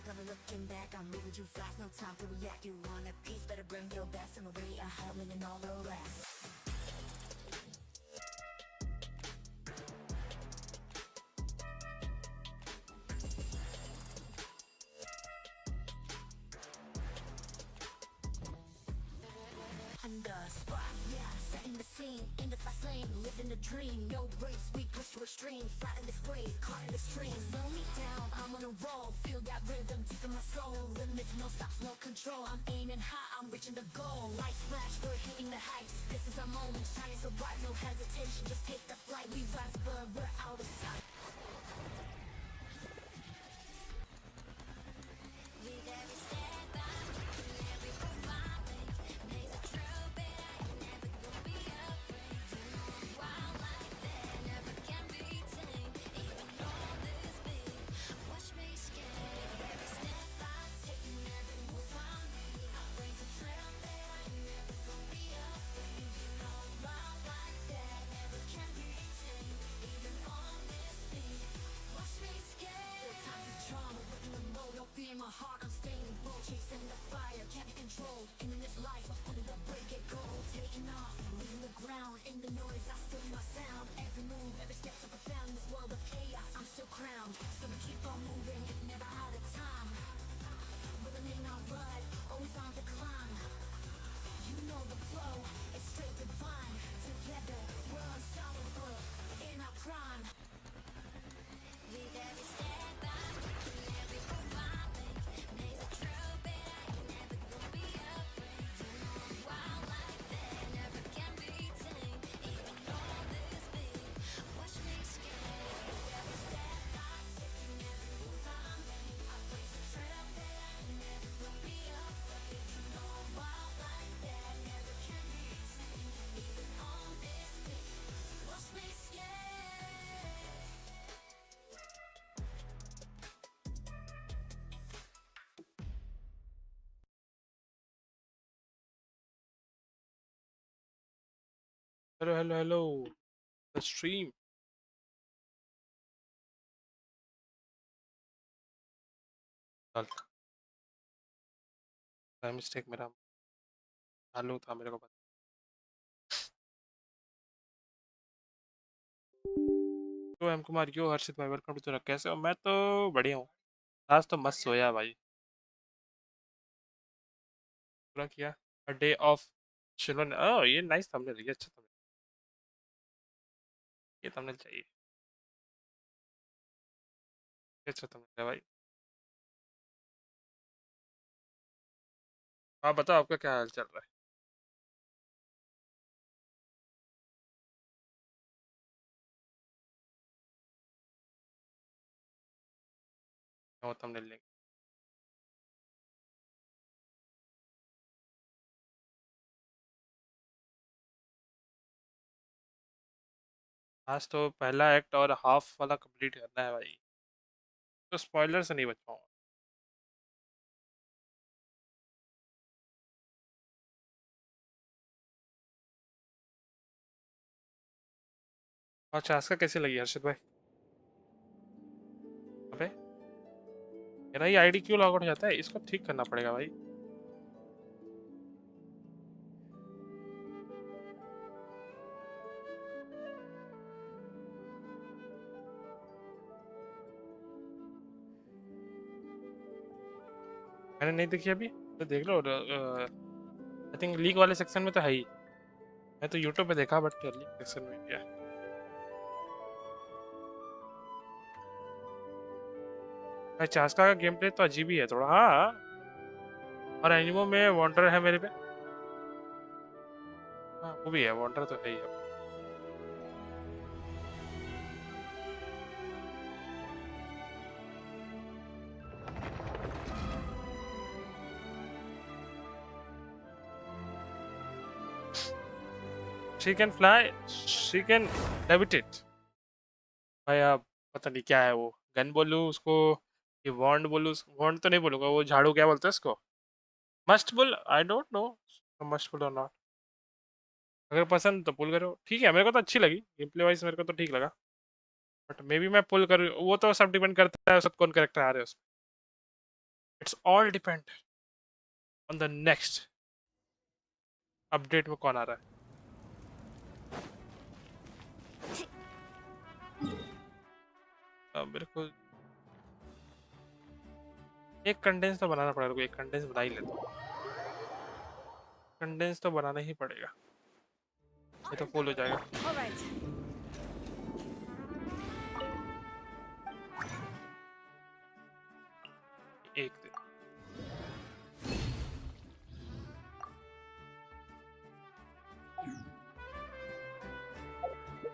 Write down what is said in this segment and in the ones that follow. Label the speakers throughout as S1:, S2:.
S1: Never looking back, I'm moving too fast, no time to react. You want a piece, better bring your best, and already I have it and all the rest. The spot, yeah, setting the scene, in the fast lane, living the dream, no race, we push to extreme, flat in this wave, caught in the stream, slow me down, I'm on a roll, feel that rhythm, deep in my soul, limits, no stops, no control, I'm aiming high, I'm reaching the goal, light flash, we're hitting the heights, this is our moment, shining so bright, no hesitation, just take the flight, we rise, but we're out of sight. With every step I'm taking, every move I make, makes a trail better, I never gonna be afraid. You know I'm wild like that, never can be tamed, even though this big, watch me skate. Every step I take and every move I make, I blaze a trail that I never gonna be afraid. You know I'm wild like that, never can be tamed, even on this big, watch me skate. No time to drama, working the mode, don't fear my heart, I'm staying bold, chasing the fire, can't be controlled. And in this life, I'm under the break, get gold, taking off, leaving the ground. In the noise, I still my sound. Every move, every step so profound. This world of chaos, I'm still crowned. So we keep on moving, never out of time. Living in our blood, always on the climb. You know the flow, it's straight divine. Together, we're unstoppable in our prime. With every step I'm taking, every move I make, makes a trail better, I never gonna be afraid. You know I'm wild like that, never can be tamed, even though this big, watch me skate. With every step I'm taking, every move I make, I blaze a trail that I never gonna be afraid. You know I'm wild like that, never can be tamed, even on this big, watch me skate.
S2: Hello, hello, hello. The stream. By mistake मेरा चालू था मेरे को पता। तो M Kumar क्यों हर्षित भाई welcome to तुरक कैसे हो? मैं तो बढ़िया हूँ। आज तो मस्त सोया भाई। पूरा किया अ डे ऑफ शिलोन। ओह ये नाइस थंबनेल, ये अच्छा थंबनेल, ये थंबनेल चाहिए, ये अच्छा थंबनेल है भाई। आप बताओ आपका क्या हाल चल रहा है? वो थंबनेल लेंगे। आज तो पहला एक्ट और हाफ वाला कंप्लीट करना है भाई, तो स्पॉइलर से नहीं बच पाऊंगा। और चास्का कैसी लगी हर्षित भाई? अबे मेरा ये आईडी क्यों लॉग आउट हो जाता है? इसको ठीक करना पड़ेगा भाई। मैंने नहीं देखी अभी, तो देख लो। आई थिंक लीक वाले सेक्शन में तो है ही। मैं तो यूट्यूब पे देखा बट लीक सेक्शन में क्या है। भाई चास्का का गेम प्ले तो अजीब ही है थोड़ा। हाँ और एनिमो में वॉन्डर है मेरे पे। हाँ वो भी है, वांडर तो है ही अब। She can fly, she can levitate। भाई अब पता नहीं क्या है वो, गन बोलूँ उसको, ये वॉन्ड बोलूँ, वॉन्ड तो नहीं बोलूँगा, वो झाड़ू क्या बोलते हैं उसको, must pull, I don't know must pull और नॉट। अगर पसंद तो पुल करो, ठीक है, मेरे को तो अच्छी लगी गेम प्ले वाइज, मेरे को तो ठीक लगा, बट मे बी मैं पुल करूँ, वो तो सब डिपेंड करता है सब कौन करेक्टर आ रहे हैं उसमें। It's all depend on the next update में कौन आ रहा है। मेरे को एक कंडेंस तो बनाना पड़ेगा, एक कंडेंस बना ही लेता हूँ, कंडेंस तो बनाना ही पड़ेगा, ये तो फुल हो जाएगा। एक दिन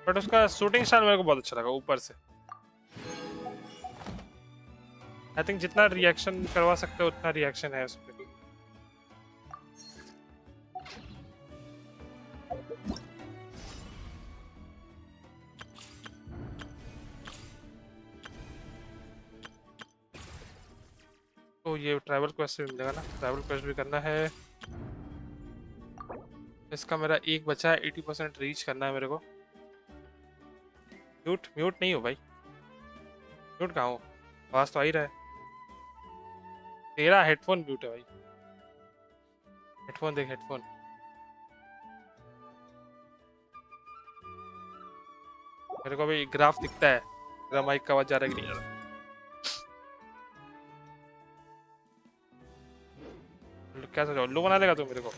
S2: बट उसका शूटिंग स्टाइल मेरे को बहुत अच्छा लगा ऊपर से। आई थिंक जितना रिएक्शन करवा सकते हो उतना रिएक्शन है उसमें। तो ये ट्रैवल क्वेस्ट भी मिलेगा ना, ट्रैवल क्वेस्ट भी करना है। इसका मेरा एक बचा है, 80% रीच करना है मेरे को। म्यूट म्यूट नहीं हो भाई, म्यूट कहाँ हो, आवाज तो आ ही रहा है। तेरा हेडफोन म्यूट है भाई, हेडफोन देख हेडफोन। मेरे को अभी ग्राफ दिखता है, मेरा माइक का आवाज जा रहा है कि नहीं जा रहा। क्या सोचा उल्लू बना देगा तू मेरे को?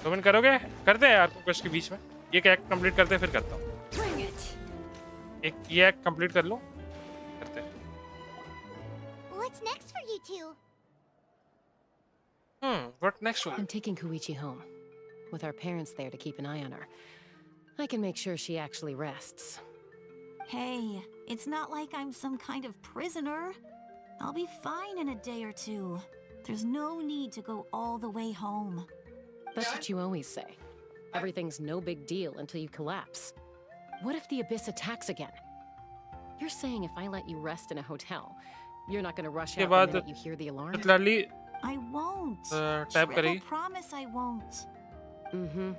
S2: कमेंट करोगे? करते हैं यार क्वेश्चन के बीच में, ये क्या कंप्लीट करते हैं फिर करता हूँ। एक ये कंप्लीट कर लो, करते हैं।
S1: What's next for you two?
S2: What next?
S3: I'm taking Koichi home, with our parents there to keep an eye on her. I can make sure she actually rests.
S4: Hey, it's not like I'm some kind of prisoner. I'll be fine in a day or two. There's no need to go all the way home.
S3: That's what you always say. Everything's no big deal until you collapse. What if the Abyss attacks again? You're saying if I let you rest in a hotel, you're not going to rush out the minute you hear the alarm?
S4: I won't.
S2: Type
S4: Triple promise I won't.
S3: Mm-hmm.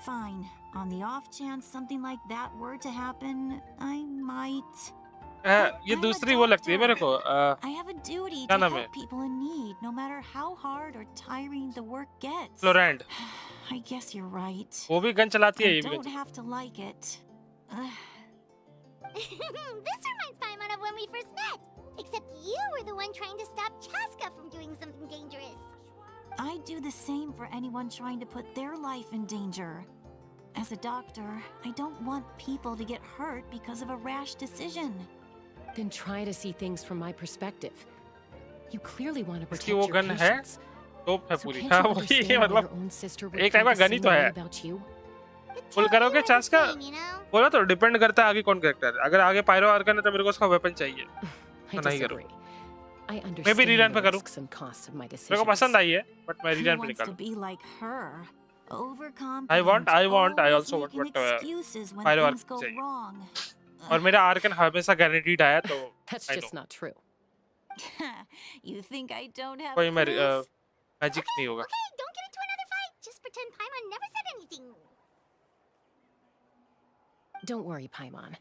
S4: Fine. On the off chance something like that were to happen, I might.
S2: ये दूसरी वो लगती है मेरे को।
S4: I have a duty
S2: क्या
S4: to
S2: नाम है?
S4: help people in need, no matter how hard or tiring the work gets.
S2: फ्लोरेंट।
S4: I guess you're right.
S2: वो भी गन चलाती है
S4: I
S2: ये भी
S4: don't have to like it.
S1: This reminds Paimon of when we first met. Except you were the one trying to stop Chaska from doing something dangerous.
S4: I do the same for anyone trying to put their life in danger. As a doctor, I don't want people to get hurt because of a rash decision.
S3: Then try to see things from my perspective. You clearly want to protect
S2: इसकी वो
S3: your
S2: gun है,
S3: patients.
S2: तोप है
S3: So
S2: पूरी।
S3: can't
S2: हाँ
S3: you
S2: वही
S3: understand
S2: है,
S3: why
S2: मतलब
S3: your own sister would
S2: एक
S3: feel
S2: टाइप का
S3: the
S2: गन ही
S3: same
S2: तो
S3: way
S2: है।
S3: about you?
S2: फुल करोगे चांस का बोला तो डिपेंड करता है आगे कौन करेक्टर है। अगर आगे पायरो आर्कन है तो मेरे को उसका वेपन चाहिए,
S3: I
S2: तो नहीं करूँ।
S3: disagree. I
S2: मैं भी
S3: understand
S2: रीरन पे
S3: the
S2: करूँ,
S3: risks and costs of my
S2: मेरे को
S3: decisions.
S2: पसंद आई है, बट मैं
S4: He
S2: रीरन पे
S4: wants to
S2: निकालूँ।
S4: be like her.
S2: I want, I
S4: Always
S2: also want,
S4: making
S2: but
S4: excuses when
S2: Pyro
S4: things
S2: Archon
S4: go
S2: चाहिए।
S4: wrong.
S2: और मेरा आर्कन हमेशा गारंटीड आया तो
S3: That's
S2: I
S3: just
S2: know
S3: not true.
S4: You think I don't have
S2: कोई
S4: proof?
S2: Magic नहीं होगा।
S1: Okay, don't get into another fight. Just pretend Paimon never said anything.
S3: Don't worry, Paimon.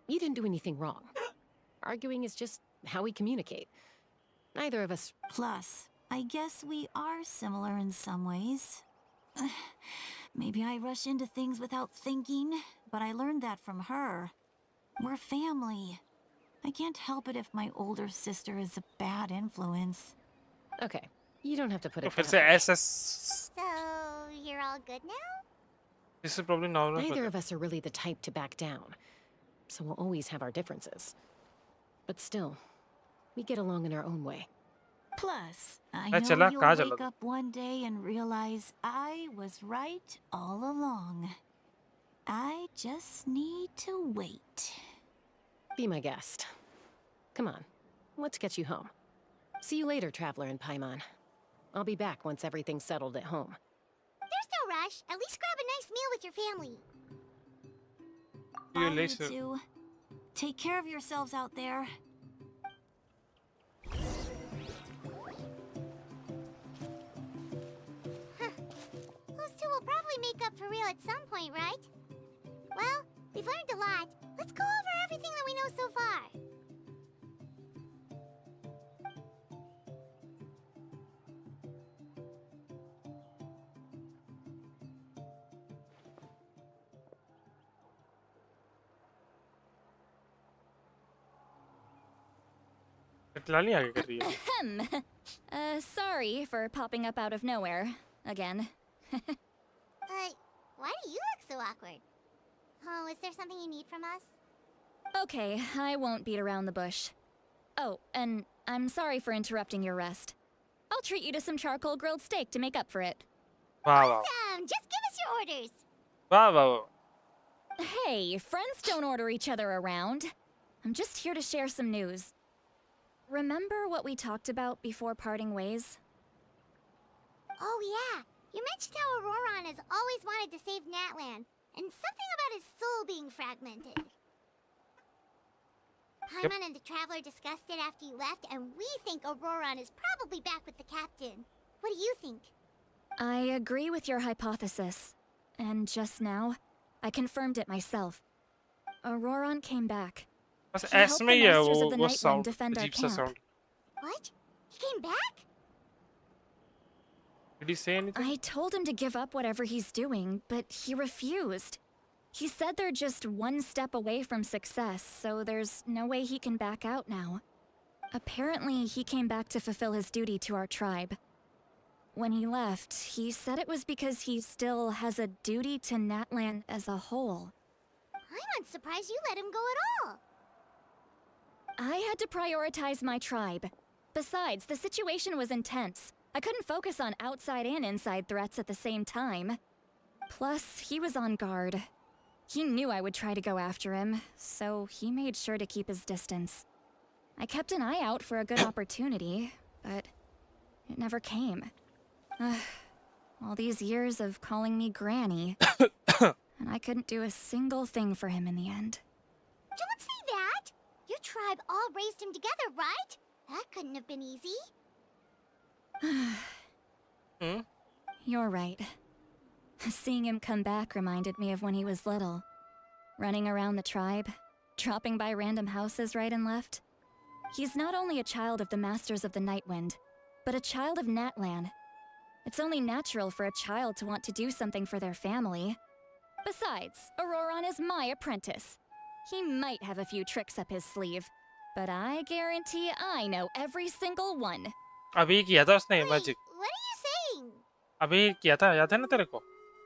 S3: You didn't do anything wrong. Arguing is just how we communicate. Neither of us...
S4: Plus, I guess we are similar in some ways. Maybe I rush into things without thinking, but I learned that from her. We're family. I can't help it if my older sister is a bad influence.
S3: Okay, you don't have to put
S2: तो
S3: it
S2: फिर
S3: that
S2: से
S3: way.
S2: SS
S1: So, you're all good now?
S2: this is probably normal
S3: Neither
S2: for
S3: of us are really the type to back down, so we'll always have our differences. But still, we get along in our own way.
S4: Plus, I
S2: मैं
S4: know
S2: चला
S4: you'll
S2: कहाँ चला
S4: wake
S2: तू?
S4: up one day and realize I was right all along. I just need to wait.
S3: Be my guest. Come on, let's get you home. See you later, traveler in Paimon. I'll be back once everything's settled at home.
S1: There's no rush. At least grab a nice meal with your family.
S2: See you
S4: Bye, you
S2: later.
S4: two. Take care of yourselves out there.
S1: Those two will probably make up for real at some point, right? Well, we've learned a lot. Let's go over everything that we know so far.
S2: इतलानी आगे कर रही है.
S5: Ahem. Sorry for popping up out of nowhere again.
S1: Why do you look so awkward? Oh, is there something you need from us?
S5: Okay, I won't beat around the bush. Oh, and I'm sorry for interrupting your rest. I'll treat you to some charcoal grilled steak to make up for it.
S2: वाह.
S1: Just give us your orders.
S2: वाह.
S5: Hey, friends don't order each other around. I'm just here to share some news. Remember what we talked about before parting ways?
S1: Oh yeah, you mentioned how Auroron has always wanted to save Natlan, and something about his soul being fragmented. Paimon and the Traveler discussed it after you left, and we think Auroron is probably back with the captain. What do you think?
S5: I agree with your hypothesis. And just now, I confirmed it myself. Auroron came back.
S2: बस
S5: He helped
S2: ऐसे
S5: the
S2: में ही है
S5: masters of the
S2: वो
S5: Nightwind
S2: sound
S5: defend our
S2: अजीब सा
S5: camp.
S2: sound.
S1: What? He came back?
S2: Did he say anything?
S5: I told him to give up whatever he's doing, but he refused. He said they're just one step away from success, so there's no way he can back out now. Apparently, he came back to fulfill his duty to our tribe. When he left, he said it was because he still has a duty to Natlan as a whole.
S1: I'm unsurprised you let him go at all.
S5: I had to prioritize my tribe. Besides, the situation was intense. I couldn't focus on outside and inside threats at the same time. Plus, he was on guard. He knew I would try to go after him, so he made sure to keep his distance. I kept an eye out for a good opportunity, but it never came. All these years of calling me Granny, and I couldn't do a single thing for him in the end.
S1: Don't say that! Your tribe all raised him together, right? That couldn't have been easy.
S2: Hmm?
S5: You're right. Seeing him come back reminded me of when he was little. Running around the tribe, dropping by random houses right and left. He's not only a child of the Masters of the Nightwind, but a child of Natlan. It's only natural for a child to want to do something for their family. Besides, Auroron is my apprentice. He might have a few tricks up his sleeve, but I guarantee I know every single one.
S2: अभी किया था उसने
S1: Wait,
S2: magic.
S1: what are you saying?
S2: अभी किया था याद है ना तेरे को?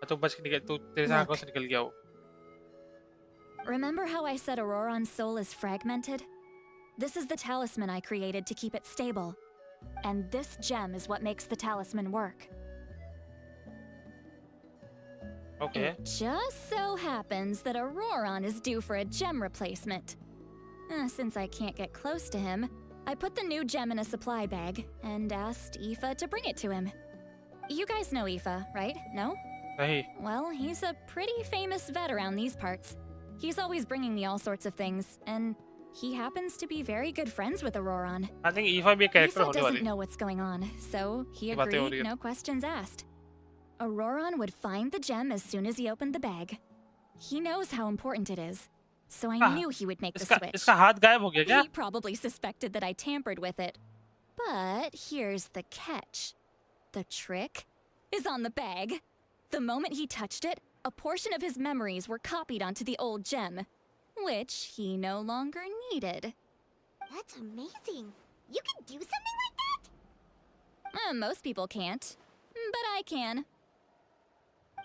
S2: तो बच के निकल तू तेरे आंखों से निकल गया वो.
S5: Remember how I said Auroron's soul is fragmented? This is the talisman I created to keep it stable. And this gem is what makes the talisman work.
S2: Okay.
S5: It just so happens that Auroron is due for a gem replacement. Since I can't get close to him, I put the new gem in a supply bag and asked Aoife to bring it to him. You guys know Aoife, right? No?
S2: नहीं.
S5: Well, he's a pretty famous vet around these parts. He's always bringing me all sorts of things, and he happens to be very good friends with Auroron.
S2: I think Eva भी एक character
S5: Aoife
S2: होने
S5: doesn't
S2: वाली.
S5: know what's going on, so he
S2: ये बातें हो रही
S5: agreed,
S2: है.
S5: no questions asked. Auroron would find the gem as soon as he opened the bag. He knows how important it is, so I knew he would make the switch.
S2: इसका हाथ गायब हो गया क्या?
S5: He probably suspected that I tampered with it. But here's the catch. The trick is on the bag. The moment he touched it, a portion of his memories were copied onto the old gem, which he no longer needed.
S1: That's amazing. You can do something like that?
S5: Most people can't, but I can.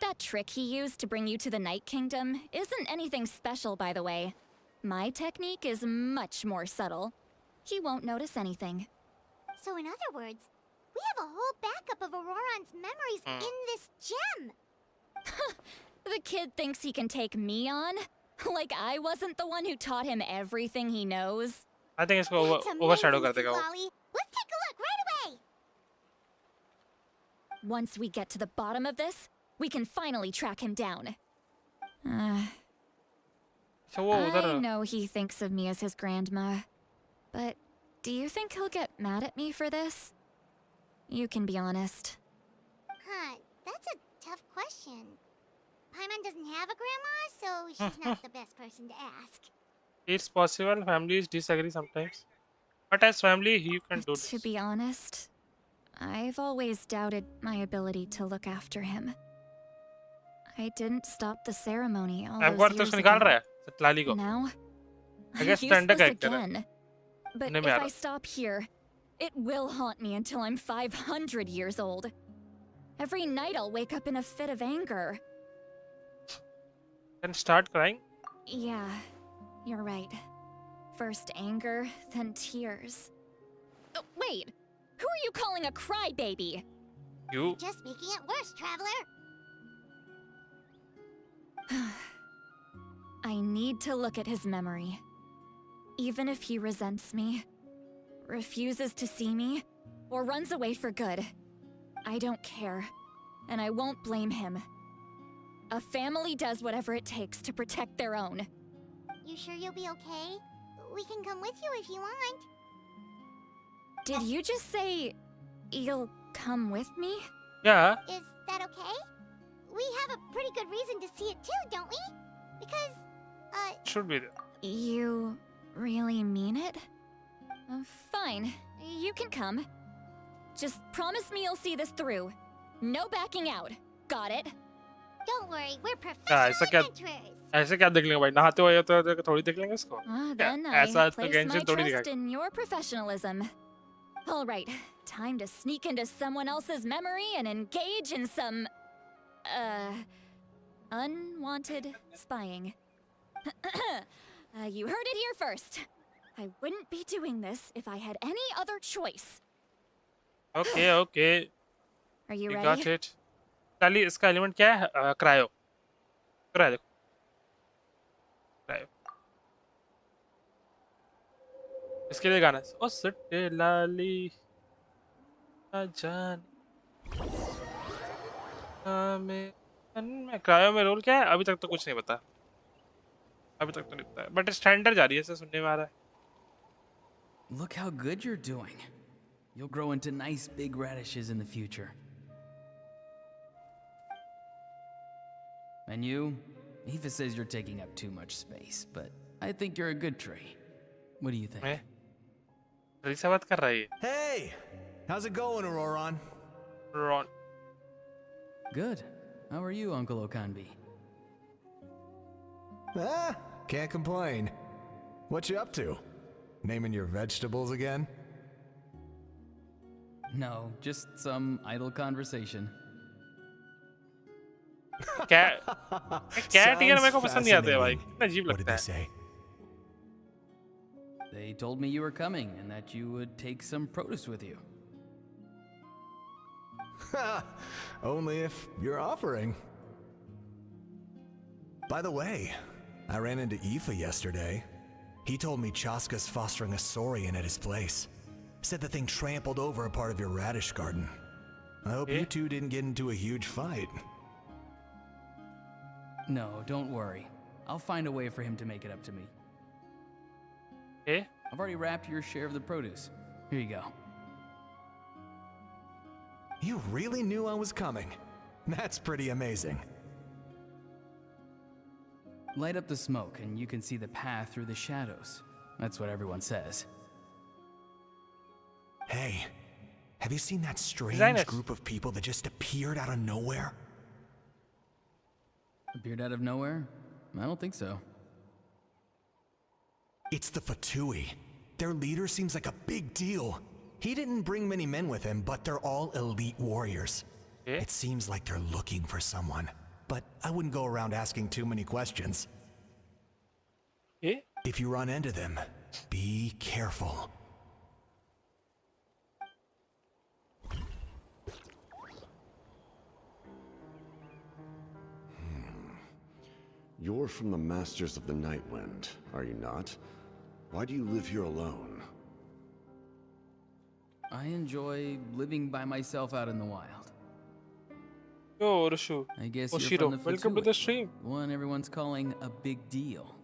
S5: That trick he used to bring you to the Night Kingdom isn't anything special, by the way. My technique is much more subtle. He won't notice anything.
S1: So in other words, we have a whole backup of Auroron's memories in this gem.
S5: The kid thinks he can take me on? Like I wasn't the one who taught him everything he knows?
S2: I think इसको
S1: That's
S2: overshadow
S1: amazing,
S2: कर देगा वो.
S1: Lolly. Let's take a look right away.
S5: Once we get to the bottom of this, we can finally track him down.
S2: So वो
S5: I
S2: उधर
S5: know he thinks of me as his grandma, but do you think he'll get mad at me for this? You can be honest.
S1: Huh, that's a tough question. Paimon doesn't have a grandma, so she's not the best person to ask.
S2: it's possible families disagree sometimes, but as family you can do
S5: To
S2: this.
S5: be honest, I've always doubted my ability to look after him. I didn't stop the ceremony all
S2: I'm
S5: those
S2: going to
S5: years
S2: उसको निकाल
S5: ago.
S2: रहा है लाली को.
S5: Now,
S2: I
S5: I'm
S2: guess stand
S5: useless
S2: character है.
S5: again. But
S2: सुनने
S5: if
S2: में आ
S5: I
S2: रहा.
S5: stop here, it will haunt me until I'm 500 years old. Every night I'll wake up in a fit of anger.
S2: Then start crying.
S5: Yeah, you're right. First anger, then tears. Oh, wait! Who are you calling a crybaby?
S2: You.
S1: Just making it worse, traveler.
S5: I need to look at his memory. Even if he resents me, refuses to see me, or runs away for good, I don't care, and I won't blame him. A family does whatever it takes to protect their own.
S1: You sure you'll be okay? We can come with you if you want.
S5: Did you just say you'll come with me?
S2: Yeah.
S1: Is that okay? We have a pretty good reason to see it too, don't we? Because,
S2: Should be there.
S5: You really mean it? Fine, you can come. Just promise me you'll see this through. No backing out. Got it?
S1: don't worry, we're
S2: ऐसा
S1: professional
S2: क्या
S1: adventurers.
S2: ऐसे क्या देख लेंगे भाई नहाते हुए तो थोड़ी देख लेंगे इसको.
S5: Then
S2: ऐसा
S5: I
S2: तो
S5: place my
S2: Genshin थोड़ी
S5: trust
S2: दिखाएगा.
S5: in your professionalism. All right, time to sneak into someone else's memory and engage in some, unwanted spying. You heard it here first. I wouldn't be doing this if I had any other choice.
S2: Okay, okay.
S5: Are you
S2: We
S5: ready?
S2: got it. लाली इसका element क्या है? Cryo. Cryo देखो. Cryo. इसके लिए गाना है. ओ सट्टे लाली जान में क्रायो में रोल क्या है? अभी तक तो कुछ नहीं पता. अभी तक तो नहीं पता. बट स्टैंडर्ड जा रही है ऐसा सुनने में आ रहा है.
S6: Look how good you're doing. You'll grow into nice big radishes in the future. And you? Aoife says you're taking up too much space, but I think you're a good tree. What do you think?
S2: मैं tree से बात कर रही है.
S7: Hey, how's it going, Auroron?
S2: Ron.
S6: Good. How are you, Uncle Okanbi?
S7: Can't complain. What you up to? Naming your vegetables again?
S6: No, just some idle conversation.
S2: Cat यार मेरे को पसंद नहीं आते हैं भाई. कितना अजीब
S7: What did
S2: लगता
S7: they
S2: है.
S7: say?
S6: They told me you were coming and that you would take some produce with you.
S7: Only if you're offering. By the way, I ran into Aoife yesterday. He told me Chaska's fostering a saurian at his place. Said the thing trampled over a part of your radish garden. I hope
S2: Eh?
S7: you two didn't get into a huge fight.
S6: No, don't worry. I'll find a way for him to make it up to me.
S2: Eh?
S6: I've already wrapped your share of the produce. Here you go.
S7: You really knew I was coming. That's pretty amazing.
S6: Light up the smoke and you can see the path through the shadows. That's what everyone says.
S7: Hey, have you seen that strange
S2: Designers.
S7: group of people that just appeared out of nowhere?
S6: Appeared out of nowhere? I don't think so.
S7: It's the Fatui. Their leader seems like a big deal. He didn't bring many men with him, but they're all elite warriors.
S2: Eh?
S7: It seems like they're looking for someone, but I wouldn't go around asking too many questions.
S2: Eh?
S7: If you run into them, be careful.
S8: You're from the Masters of the Nightwind, are you not? Why do you live here alone?
S6: I enjoy living by myself out in the wild.
S2: Yo, Rushu.
S6: I guess you're
S2: Oshiro,
S6: from the
S2: welcome to the
S6: Fatui,
S2: stream.
S6: the one everyone's calling a big deal.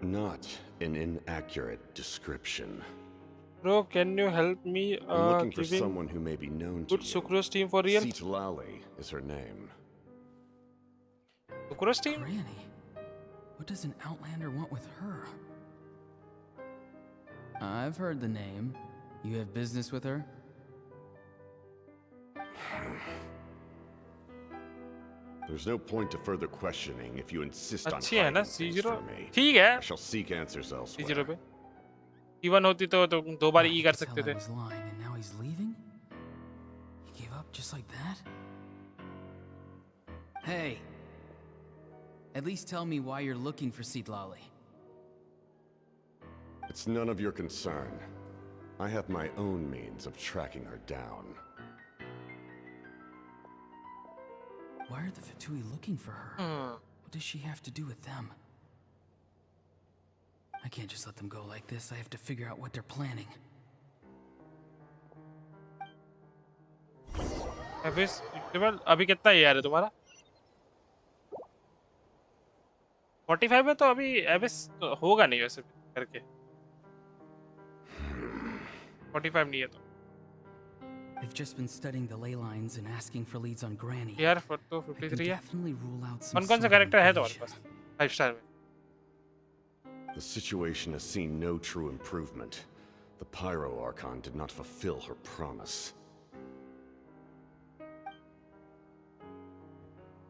S8: Not an inaccurate description.
S2: Bro, can you help me
S8: I'm looking for
S2: giving
S8: someone who may be known to
S2: good
S8: you.
S2: sucrose team for real?
S8: Citlali is her name.
S2: Sucrose team?
S6: Granny, what does an outlander want with her? I've heard the name. You have business with her?
S8: There's no point to further questioning if you insist on
S2: अच्छी है ना
S8: hiding things
S2: C0?
S8: from me.
S2: ठीक है
S8: I shall seek answers
S2: C0
S8: elsewhere.
S2: पे E1 होती तो तुम दो बार
S6: I
S2: E
S6: could
S2: कर
S6: tell
S2: सकते
S6: I
S2: थे
S6: was lying, and now he's leaving? He gave up just like that? Hey! At least tell me why you're looking for Citlali.
S8: It's none of your concern. I have my own means of tracking her down.
S6: Why are the Fatui looking for her? What does she have to do with them? I can't just let them go like this. I have to figure out what they're planning.
S2: एबिस अभी कितना ER है तुम्हारा 45 में तो अभी एबिस होगा नहीं वैसे करके 45 नहीं है तो
S6: They've just been studying the ley lines and asking for leads on Granny.
S2: ER for तो
S6: I can
S2: 53 है
S6: definitely rule out some
S2: कौन-कौन सा
S6: sort of
S2: कैरेक्टर है तुम्हारे
S6: invasion.
S2: पास 5 स्टार में
S8: The situation has seen no true improvement. The Pyro Archon did not fulfill her promise.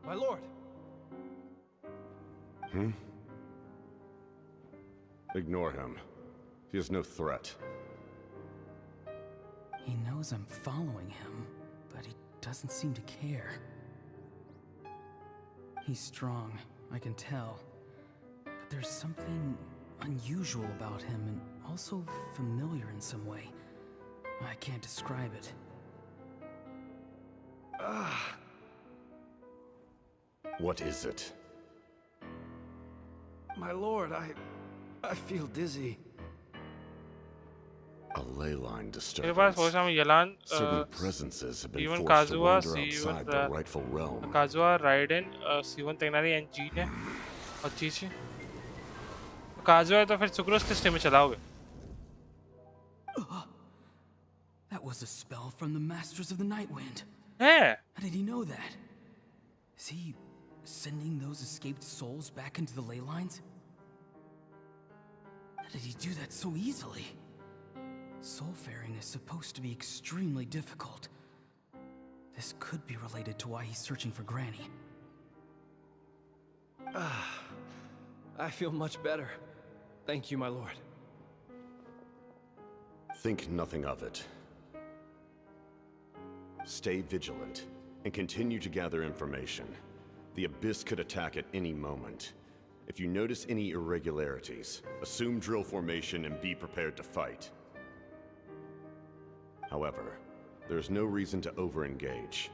S9: My lord!
S8: Ignore him. He is no threat.
S6: He knows I'm following him, but he doesn't seem to care. He's strong, I can tell. But there's something unusual about him and also familiar in some way. I can't describe it.
S8: What is it?
S9: My lord, I feel dizzy.
S8: A ley line
S2: मेरे पास
S8: disturbance.
S2: हो सामने यलान
S8: Certain presences have been
S2: Steven
S8: forced to
S2: Kazuha,
S8: wander
S2: Steven
S8: outside the rightful realm.
S2: Kazuha Raiden C1 तेगनारी and Jean है और चीची काजुआ है तो फिर sucrose किस टीम में चलाओगे
S6: That was a spell from the Masters of the Nightwind.
S2: है
S6: How did he know that? Is he sending those escaped souls back into the ley lines? How did he do that so easily? Soulfaring is supposed to be extremely difficult. This could be related to why he's searching for Granny.
S9: I feel much better. Thank you, my lord.
S8: Think nothing of it. Stay vigilant and continue to gather information. The Abyss could attack at any moment. If you notice any irregularities, assume drill formation and be prepared to fight. However, there is no reason to over-engage.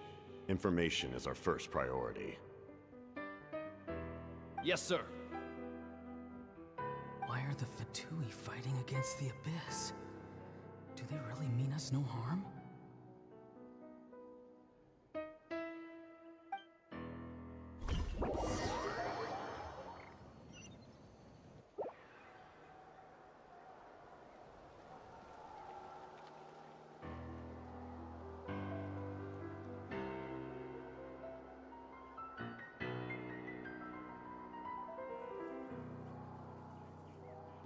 S8: Information is our first priority.
S9: Yes, sir.
S6: Why are the Fatui fighting against the Abyss? Do they really mean us no harm?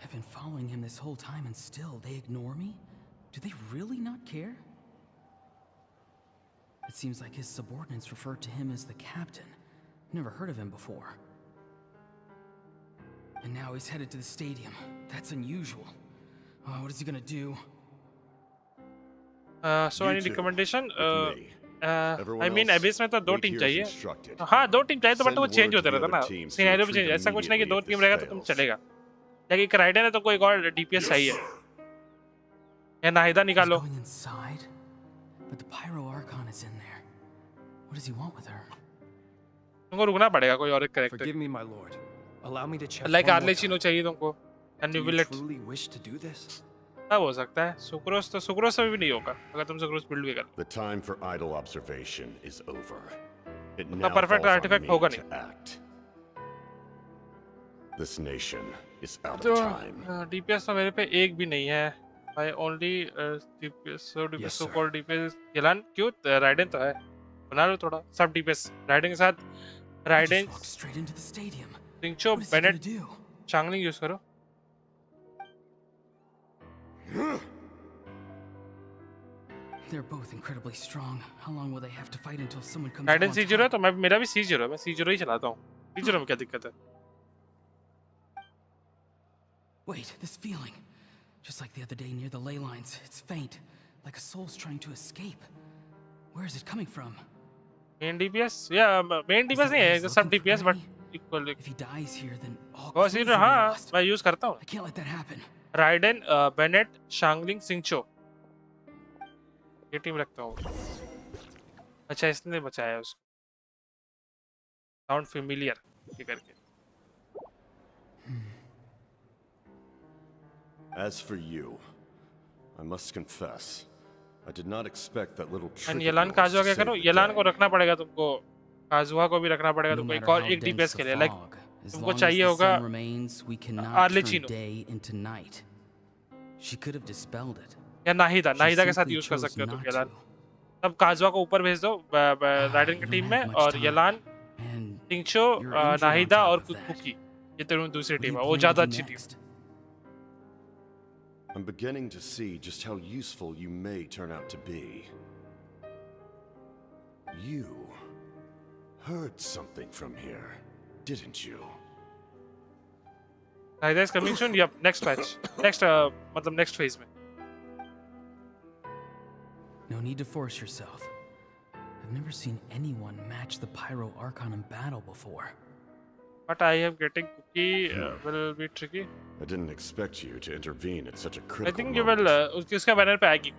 S6: I've been following him this whole time and still they ignore me? Do they really not care? It seems like his subordinates refer to him as the captain. Never heard of him before. And now he's headed to the stadium. That's unusual. Oh, what is he gonna do?
S2: So
S8: You
S2: any
S8: two,
S2: recommendation
S8: with me. Everyone
S2: I mean
S8: else,
S2: एबिस में तो दो
S8: wait
S2: team
S8: here as
S2: चाहिए
S8: instructed.
S2: हाँ दो team चाहिए तो but
S8: Send
S2: वो change
S8: word to
S2: होते
S8: the
S2: रहता
S8: other
S2: ना
S8: teams to
S2: सिनेरियो भी
S8: retreat
S2: चेंज ऐसा कुछ नहीं कि दो
S8: immediately
S2: टीम
S8: if
S2: रहेगा
S8: this
S2: तो तुम
S8: fails.
S2: चलेगा लेकिन एक राइडर है तो कोई और डीपीएस चाहिए या नाहिदा
S6: He's
S2: निकालो
S6: going inside? But the Pyro Archon is in there. What does he want with her?
S2: तुमको रुकना पड़ेगा कोई और एक character
S9: Forgive me, my lord. Allow me to check
S2: like
S9: one more
S2: आर्लेचिनो
S9: time.
S2: चाहिए तुमको
S9: Do you
S2: एन्यूबिलेट
S9: truly wish to do this?
S2: सब हो सकता है सुक्रोस से भी नहीं होगा अगर तुम सुक्रोस बिल्ड भी कर
S8: The time for idle observation is over. It
S2: उतना
S8: now
S2: perfect
S8: falls on
S2: artifact
S8: me
S2: होगा
S8: to
S2: नहीं
S8: act. This nation is out
S2: तो
S8: of time.
S2: डीपीएस तो मेरे पे एक भी नहीं है I only DPS
S9: Yes,
S2: so
S9: sir.
S2: Called DPS Yelan क्यों राइडेन तो है बना लो थोड़ा सब डीपीएस राइडेन के साथ
S6: I just
S2: Raiden
S6: walked straight into the stadium.
S2: Xingqiu
S6: What is he gonna
S2: Bennett
S6: do?
S2: Xiangling use करो
S6: They're both incredibly strong. How long will they have to fight until someone comes out
S2: Raiden
S6: on
S2: C zero है
S6: top?
S2: तो मैं मेरा भी सी zero है मैं सी zero ही चलाता हूँ सी जीरो में क्या दिक्कत है
S6: Wait, this feeling. Just like the other day near the ley lines. It's faint, like a soul's trying to escape. Where is it coming from?
S2: Main DPS या मेन
S6: Is
S2: डीपीएस
S6: that
S2: नहीं
S6: why
S2: है
S6: he's
S2: सब
S6: looking for
S2: DPS but
S6: Granny?
S2: Equal
S6: If he dies here, then all
S2: बहुत
S6: clues
S2: सी
S6: will be
S2: हाँ
S6: lost.
S2: मैं use करता हूँ
S6: I can't let that happen.
S2: Raiden Bennett Xiangling Xingqiu ये टीम रखता हूँ अच्छा इसने बचाया उसको साउंड फेमिलियर ये करके
S8: As for you, I must confess, I did not expect that little trick
S2: and
S8: of
S2: यलान
S8: yours
S2: काजुआ
S8: to
S2: क्या
S8: save
S2: करो
S8: the
S2: यलान को
S8: day.
S2: रखना पड़ेगा तुमको काजुआ को भी रखना पड़ेगा
S6: No
S2: तुमको एक
S6: matter
S2: और
S6: how
S2: एक
S6: dense
S2: डीपीएस
S6: the
S2: के लिए लाइक
S6: fog, as
S2: तुमको
S6: long as
S2: चाहिए
S6: the
S2: होगा
S6: sun remains, we cannot turn
S2: आर्लेचिनो
S6: day into night. She could have dispelled it.
S2: या नाहिदा
S6: She
S2: नाहिदा के साथ
S6: simply
S2: यूज कर
S6: chose
S2: सकते हो तुम
S6: not
S2: यलान
S6: to.
S2: तब काजुआ को ऊपर भेज दो राइडन
S6: You
S2: की
S6: don't
S2: टीम
S6: have
S2: में
S6: much
S2: और
S6: time.
S2: यलान
S6: And
S2: टिंगशो
S6: you're injured on
S2: Nahida
S6: top
S2: और
S6: of that.
S2: कुकी ये तेरी दूसरी
S6: What do
S2: टीम
S6: you
S2: है वो
S6: plan to
S2: ज्यादा
S6: do
S2: अच्छी team
S6: next?
S8: I'm beginning to see just how useful you may turn out to be. You heard something from here, didn't you?
S2: Nahida is coming soon yep next match next मतलब next phase में
S6: No need to force yourself. I've never seen anyone match the Pyro Archon in battle before.
S2: But I am getting Kuki will be tricky
S8: I didn't expect you to intervene at such a
S2: I
S8: critical
S2: think you will
S8: moment.
S2: उसका banner पे आएगी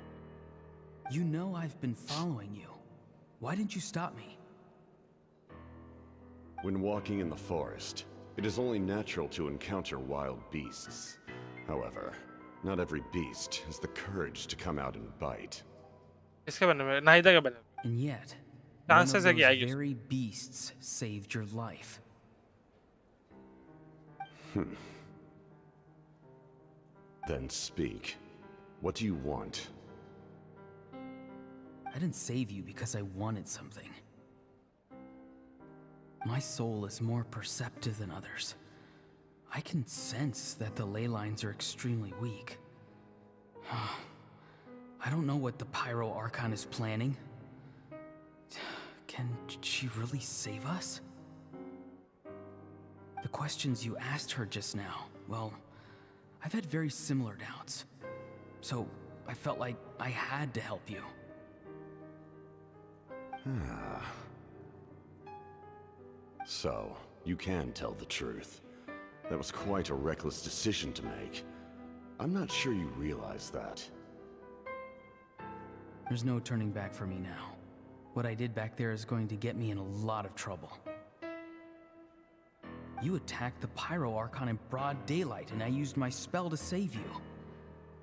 S6: You know I've been following you. Why didn't you stop me?
S8: When walking in the forest, it is only natural to encounter wild beasts. However, not every beast has the courage to come out and bite.
S2: इसके banner में नाहिदा का banner
S6: And yet, one
S2: Chances
S6: of
S2: है कि
S6: those
S2: आएगी उसको।
S6: very beasts saved your life.
S8: Then speak. What do you want?
S6: I didn't save you because I wanted something. My soul is more perceptive than others. I can sense that the ley lines are extremely weak. I don't know what the Pyro Archon is planning. Can she really save us? The questions you asked her just now, well, I've had very similar doubts. So I felt like I had to help you.
S8: So, you can tell the truth. That was quite a reckless decision to make. I'm not sure you realize that.
S6: There's no turning back for me now. What I did back there is going to get me in a lot of trouble. You attacked the Pyro Archon in broad daylight, and I used my spell to save you.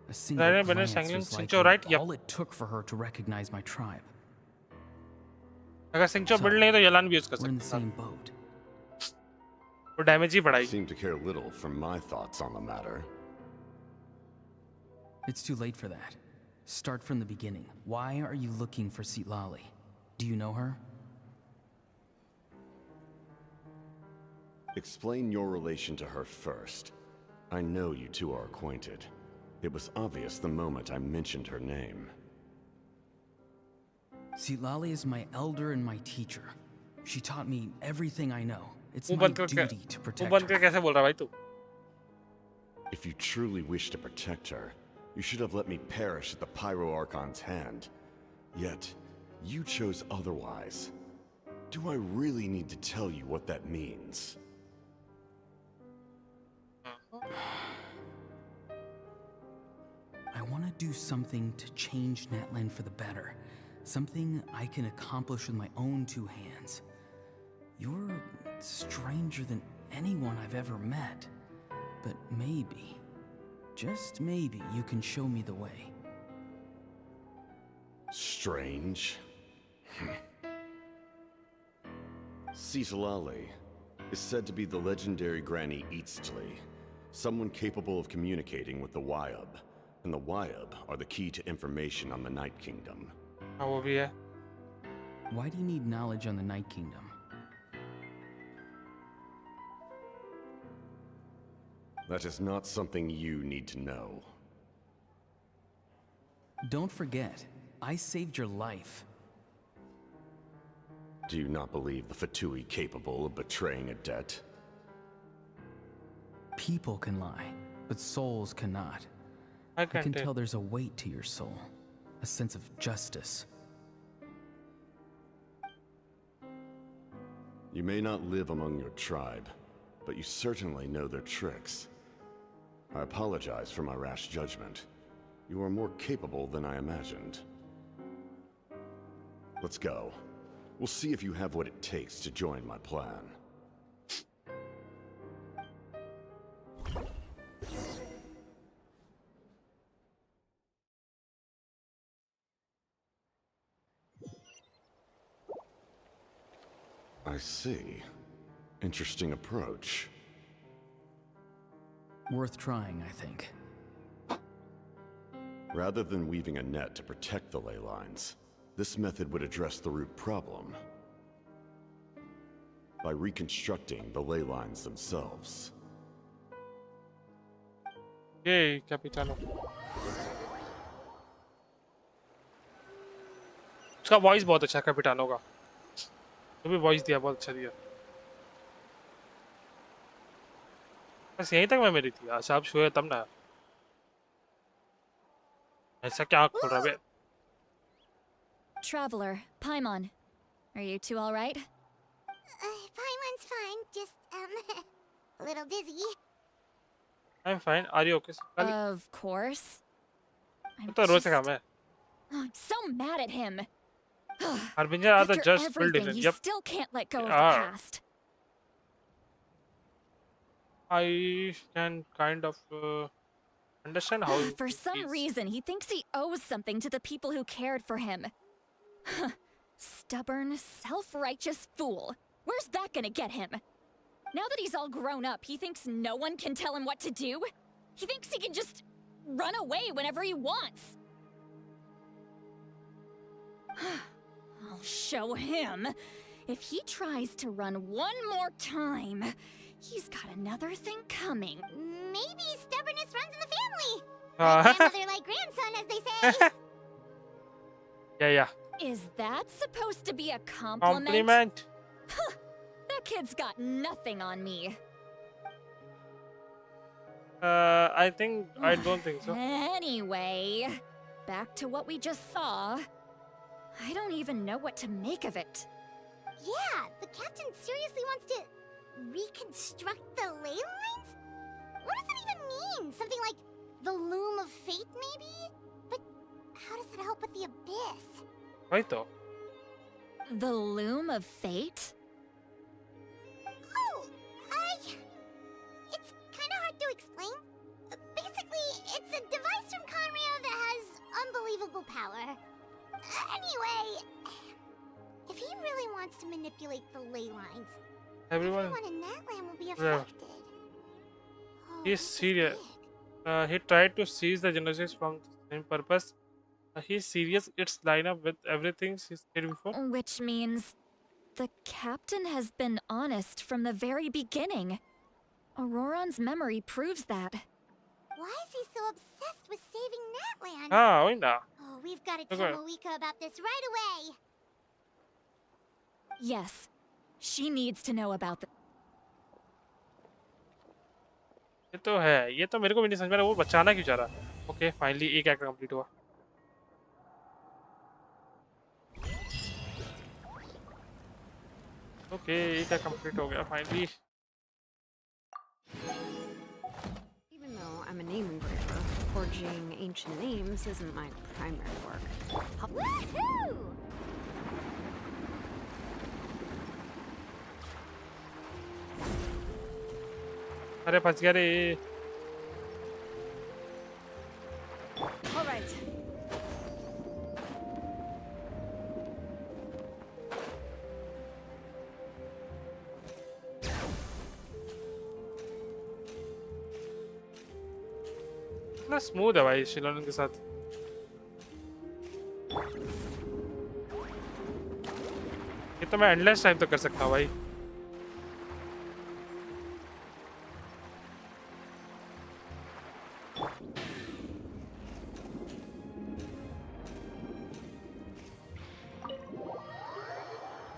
S6: A single
S2: Right, but
S6: glance
S2: Sangling
S6: was like
S2: Sincho, right? Yep.
S6: all it took for her to recognize my tribe.
S2: अगर सिंचो
S6: So,
S2: build नहीं तो यलान भी use कर
S6: We're in the
S2: सकता है
S6: same boat.
S2: वो damage he
S8: You
S2: बढ़ाई
S8: seem to care little for my thoughts on the matter.
S6: It's too late for that. Start from the beginning. Why are you looking for Xilonne? Do you know her?
S8: Explain your relation to her first. I know you two are acquainted. It was obvious the moment I mentioned her name.
S6: Xilonne is my elder and my teacher. She taught me everything I know. It's
S2: मुंह
S6: my
S2: बंद कर
S6: duty to
S2: मुंह
S6: protect
S2: बंद कर
S6: her.
S2: कैसे बोल रहा है भाई तू
S8: If you truly wish to protect her, you should have let me perish at the Pyro Archon's hand. Yet, you chose otherwise. Do I really need to tell you what that means?
S6: I want to do something to change Natlan for the better. Something I can accomplish with my own two hands. You're stranger than anyone I've ever met. But maybe, just maybe, you can show me the way.
S8: Strange. Xilonne is said to be the legendary Granny Eastly, someone capable of communicating with the Wyab, and the Wyab are the key to information on the Night Kingdom.
S2: हाँ वो भी है.
S6: Why do you need knowledge on the Night Kingdom?
S8: That is not something you need to know.
S6: Don't forget, I saved your life.
S8: Do you not believe the Fatui capable of betraying a debt?
S6: People can lie, but souls cannot.
S2: I
S6: I can
S2: can't
S6: tell there's a weight to your soul, a sense of justice.
S8: You may not live among your tribe, but you certainly know their tricks. I apologize for my rash judgment. You are more capable than I imagined. Let's go. We'll see if you have what it takes to join my plan. I see. Interesting approach.
S6: Worth trying, I think.
S8: Rather than weaving a net to protect the ley lines, this method would address the root problem by reconstructing the ley lines themselves.
S2: Yay, Capitano. उसका voice बहुत अच्छा है कैपिटानो का. तो भी voice दिया, बहुत अच्छा दिया. बस यहीं तक मैं मेरी थी. अच्छा आप शो है तब ना. ऐसा क्या आँख खोल रहा है बे?
S5: Traveler, Paimon. Are you two alright?
S1: Paimon's fine, just, a little dizzy.
S2: I'm fine. Are you okay?
S5: Of course.
S2: वो तो रोज से काम है.
S5: I'm so mad at him.
S2: Harbinger are the
S5: After
S2: just filled
S5: everything,
S2: in.
S5: he
S2: Yep.
S5: still can't let go of the
S2: Yeah.
S5: past.
S2: I can kind of understand how.
S5: For some
S2: he's-
S5: reason, he thinks he owes something to the people who cared for him. Stubborn, self-righteous fool. Where's that gonna get him? Now that he's all grown up, he thinks no one can tell him what to do? He thinks he can just run away whenever he wants. I'll show him. If he tries to run one more time, he's got another thing coming.
S1: Maybe stubbornness runs in the family.
S2: Uh,
S1: Grandmother like grandson, as they say.
S2: yeah.
S5: Is that supposed to be a compliment?
S2: Compliment.
S5: That kid's got nothing on me.
S2: I don't think so.
S5: Anyway, back to what we just saw. I don't even know what to make of it.
S1: Yeah, the captain seriously wants to reconstruct the ley lines? What does that even mean? Something like the loom of fate, maybe? But how does that help with the abyss?
S2: Right though.
S5: The loom of fate?
S1: Oh, it's kind of hard to explain. Basically, it's a device from Conrio that has unbelievable power. Anyway, if he really wants to manipulate the ley lines, everyone in Natlan will be affected. Oh,
S2: He's
S1: this is
S2: serious.
S1: big.
S2: He tried to seize the Genesis from the same purpose. He's serious. It's line up with everything he's said before.
S5: Which means the captain has been honest from the very beginning. Auroron's memory proves that.
S1: Why is he so obsessed with saving Natlan?
S2: Ah, why not?
S1: Oh, we've got to
S2: Okay.
S1: tell Malika about this right away.
S5: Yes, she needs to know about the.
S2: ये तो है. ये तो मेरे को भी नहीं समझ में आ रहा वो बचाना क्यों चाह रहा. Okay, finally एक एक्ट कंप्लीट हुआ. Okay, एक एक्ट कंप्लीट हो गया finally.
S10: Even though I'm a name engraver, forging ancient names isn't my primary work.
S1: Woohoo!
S2: अरे फंस गया रे.
S3: All right.
S2: इतना स्मूथ है भाई शिलोन के साथ. ये तो मैं एंडलेस टाइम तक कर सकता हूँ भाई.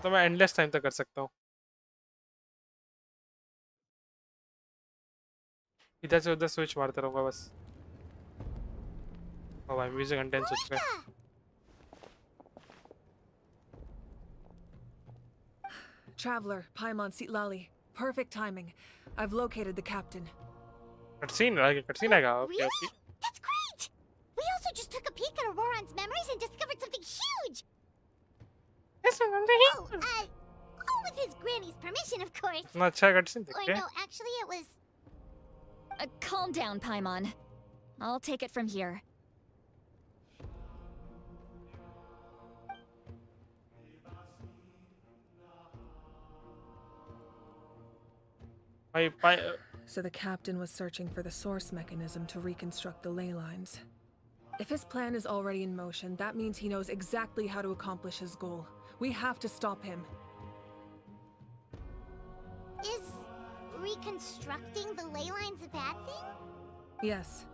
S2: तो मैं एंडलेस टाइम तक कर सकता हूँ. इधर से उधर स्विच मारता रहूंगा बस. ओ भाई म्यूजिक इंटेंस हो चुका है.
S11: Traveler, Paimon Sitlali. Perfect timing. I've located the captain.
S2: Cutscene आएगा. Okay
S1: Really?
S2: Okay.
S1: That's great! We also just took a peek at Auroran's memories and discovered something huge! Oh, with his granny's permission, of course.
S2: इतना अच्छा cutscene
S1: Or
S2: देखते हैं.
S1: no, actually it was...
S5: Calm down, Paimon. I'll take it from here.
S2: भाई
S11: So the captain was searching for the source mechanism to reconstruct the ley lines. If his plan is already in motion, that means he knows exactly how to accomplish his goal. We have to stop him.
S1: Is reconstructing the ley lines a bad thing?
S11: Yes.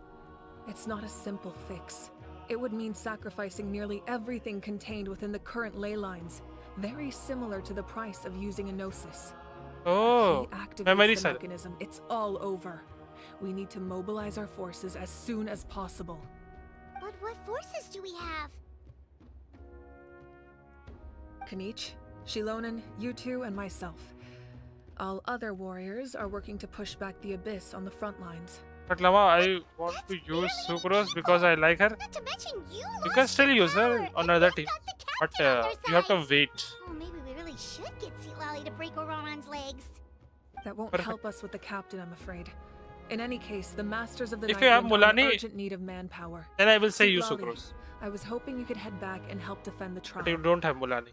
S11: It's not a simple fix. It would mean sacrificing nearly everything contained within the current ley lines. Very similar to the price of using a gnosis.
S2: Oh,
S11: If he activates
S2: memory
S11: the
S2: cell.
S11: mechanism, it's all over. We need to mobilize our forces as soon as possible.
S1: But what forces do we have?
S11: Kanich, Xilonne, you two, and myself. All other warriors are working to push back the Abyss on the front lines.
S2: But Lama, I want to use Sucrose because I like her.
S1: Not to mention
S2: You can still use her on
S1: and
S2: other
S1: we've
S2: teams,
S1: got the
S2: but
S1: captain on our
S2: you have to
S1: side.
S2: wait.
S1: Oh, maybe we really should get Sitlali to break Auroran's legs.
S11: That won't
S2: Perfect.
S11: help us with the captain, I'm afraid. In any case, the masters of the
S2: If you have
S11: Nightwind are in
S2: Mulani,
S11: urgent need of manpower.
S2: then I will say use
S11: Sitlali,
S2: Sucrose.
S11: I was hoping you could head back and help defend the tribe.
S2: But you don't have Mulani.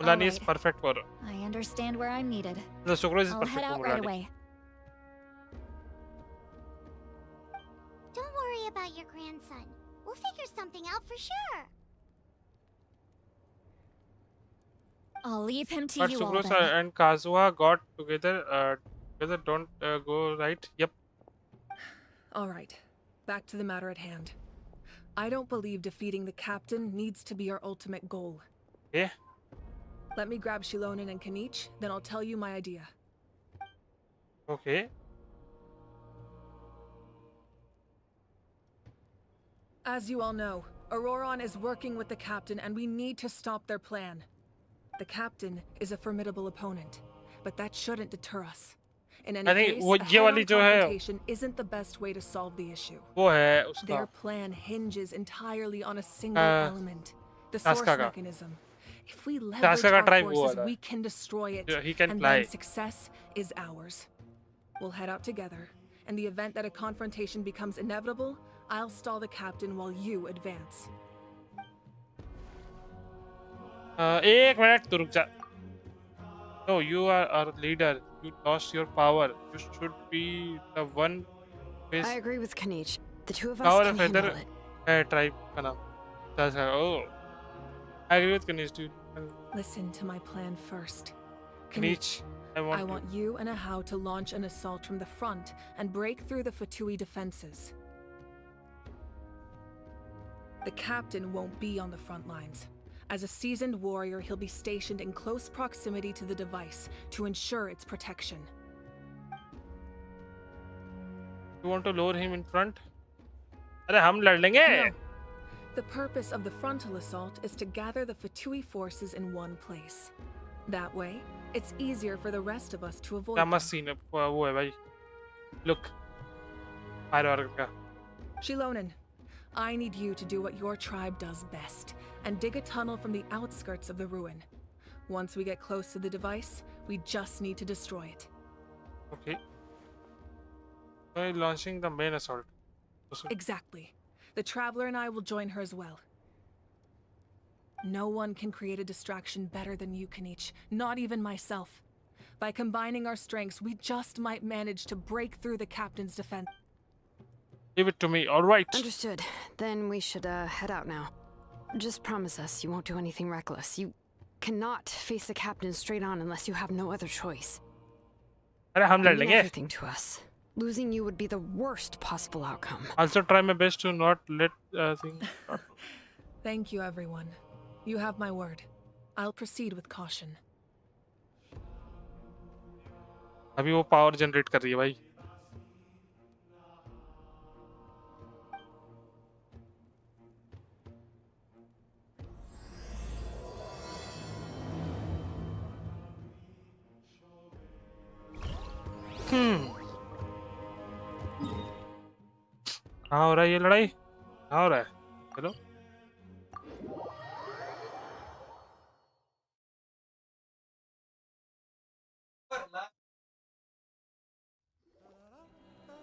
S2: Mulani is
S5: Alright.
S2: perfect for.
S5: I understand where I'm needed.
S2: The Sucrose is
S5: I'll
S2: perfect
S5: head
S2: for
S5: out right
S2: Mulani.
S5: away.
S1: Don't worry about your grandson. We'll figure something out for sure.
S5: I'll leave him to
S2: But
S5: you all
S2: Sucrose
S5: then.
S2: and Kazuha got together. Don't go right. Yep.
S11: All right, back to the matter at hand. I don't believe defeating the captain needs to be our ultimate goal.
S2: Yeah.
S11: Let me grab Xilonne and Kanich, then I'll tell you my idea.
S2: Okay.
S11: As you all know, Auroran is working with the captain and we need to stop their plan. The captain is a formidable opponent, but that shouldn't deter us. In any
S2: I think
S11: case,
S2: वो
S11: a
S2: ये वाली
S11: head-on
S2: जो है
S11: confrontation isn't the best way to solve the issue.
S2: वो है
S11: Their
S2: उसका
S11: plan hinges entirely on a single element, the
S2: Taska
S11: source
S2: का.
S11: mechanism. If we leverage
S2: Taska का
S11: our
S2: tribe वो
S11: forces,
S2: वाला है.
S11: we can destroy it,
S2: Yeah, he can
S11: and
S2: fly.
S11: then success is ours. We'll head out together. In the event that a confrontation becomes inevitable, I'll stall the captain while you advance.
S2: एक minute तू रुक जा. No, you are our leader. You lost your power. You should be the one with
S3: I agree with Kanich. The two of us
S2: power
S3: can
S2: of
S3: handle
S2: feather
S3: it.
S2: tribe का नाम. That's oh. I agree with Kanish, dude.
S11: Listen to my plan first.
S2: Kanish, I
S11: I
S2: want
S11: want you and Ahau to launch an assault from the front and break through the Fatui defenses. The captain won't be on the front lines. As a seasoned warrior, he'll be stationed in close proximity to the device to ensure its protection.
S2: You want to lower him in front? अरे हम लड़ लेंगे.
S11: No. The purpose of the frontal assault is to gather the Fatui forces in one place. That way, it's easier for the rest of us to avoid
S2: क्या
S11: them.
S2: मस्त scene है वो है भाई. Look. Firework का.
S11: Xilonne, I need you to do what your tribe does best, and dig a tunnel from the outskirts of the ruin. Once we get close to the device, we just need to destroy it.
S2: Okay. By launching the main assault.
S11: Exactly. The Traveler and I will join her as well. No one can create a distraction better than you can each, not even myself. By combining our strengths, we just might manage to break through the captain's defense.
S2: Give it to me, alright.
S10: Understood. Then we should head out now. Just promise us you won't do anything reckless. You cannot face the captain straight on unless you have no other choice.
S2: अरे हम लड़
S10: You mean
S2: लेंगे.
S10: everything to us. Losing you would be the worst possible outcome.
S2: Also try my best to not let things.
S11: Thank you, everyone. You have my word. I'll proceed with caution.
S2: अभी वो power generate कर रही है भाई. कहाँ हो रहा है ये लड़ाई? कहाँ हो रहा है? चलो.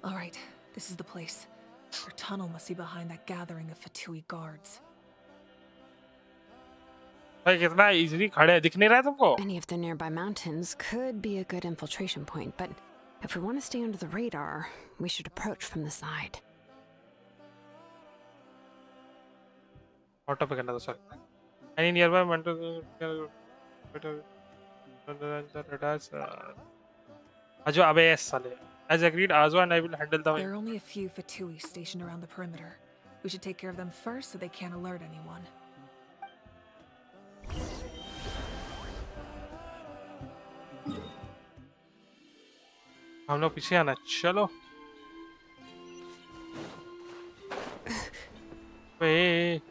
S11: All right, this is the place. Their tunnel must be behind that gathering of Fatui guards.
S2: भाई कितना इजीली खड़े हैं, दिख नहीं रहा है तुमको?
S10: Any of the nearby mountains could be a good infiltration point, but if we want to stay under the radar, we should approach from the side.
S2: Auto पे करना था sir. Any nearby mental Ajo अबे साले. As agreed, Azo and I will handle the.
S11: There are only a few Fatui stationed around the perimeter. We should take care of them first so they can't alert anyone.
S2: हम लोग पीछे आना. चलो. वे.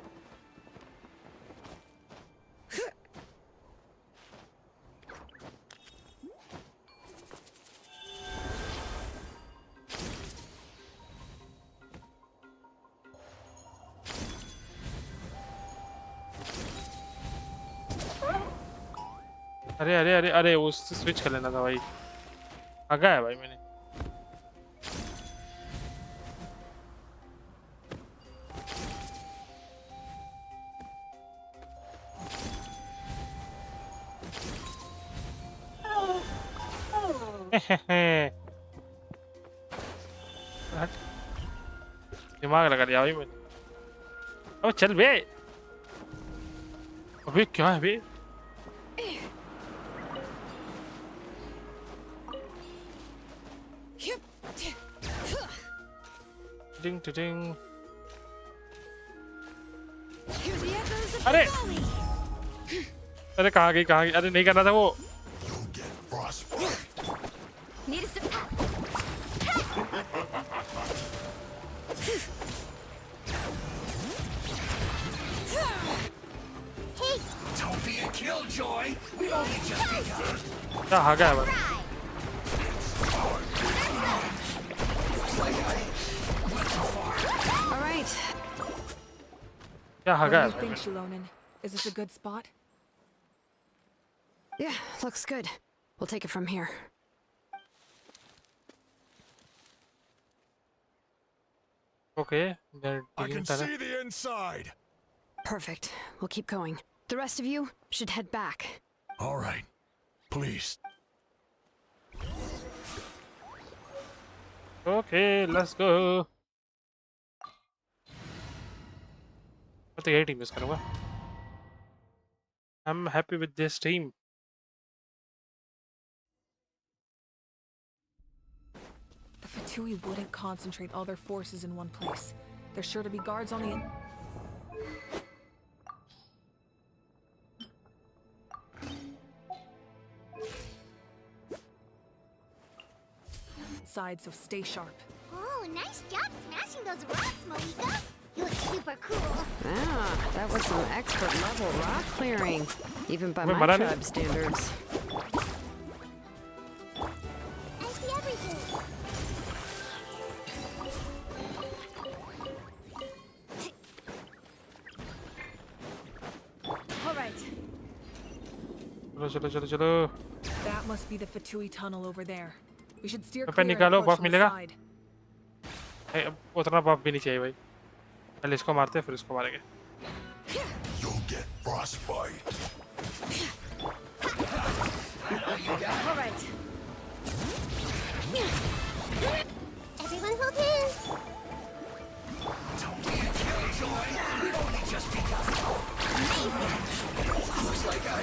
S2: अरे अरे अरे अरे उससे स्विच कर लेना था भाई. आगा है भाई मैंने. दिमाग लगा दिया भाई मैंने. अब चल बे. अबे क्या है बे? Ding ding. अरे अरे कहाँ गई कहाँ गई? अरे नहीं करना था वो. क्या आ गया भाई?
S11: What do you think, Xilonne? Is this a good spot?
S10: Yeah, looks good. We'll take it from here.
S2: Okay,
S7: I can see the inside.
S10: Perfect. We'll keep going. The rest of you should head back.
S7: All right. Please.
S2: Okay, let's go. I think 8 team is gonna. I'm happy with this team.
S11: The Fatui wouldn't concentrate all their forces in one place. There's sure to be guards on the side, so stay sharp.
S1: Oh, nice job smashing those rocks, Malika. You look super cool.
S10: Ah, that was some expert level rock clearing, even by
S2: Wait,
S10: my
S2: Marani?
S10: tribe standards.
S1: I see everything.
S10: All right.
S2: चलो चलो चलो चलो.
S11: That must be the Fatui tunnel over there. We should steer
S2: Weapon
S11: clear and
S2: निकालो,
S11: approach
S2: buff
S11: from the
S2: मिलेगा?
S11: side.
S2: उतना पाप भी नहीं चाहिए भाई। पहले इसको मारते हैं फिर इसको मारेंगे।
S1: You'll get frostbite.
S10: All right.
S1: Everyone hold hands.
S12: Don't be a killjoy. We've only just begun. Looks like I...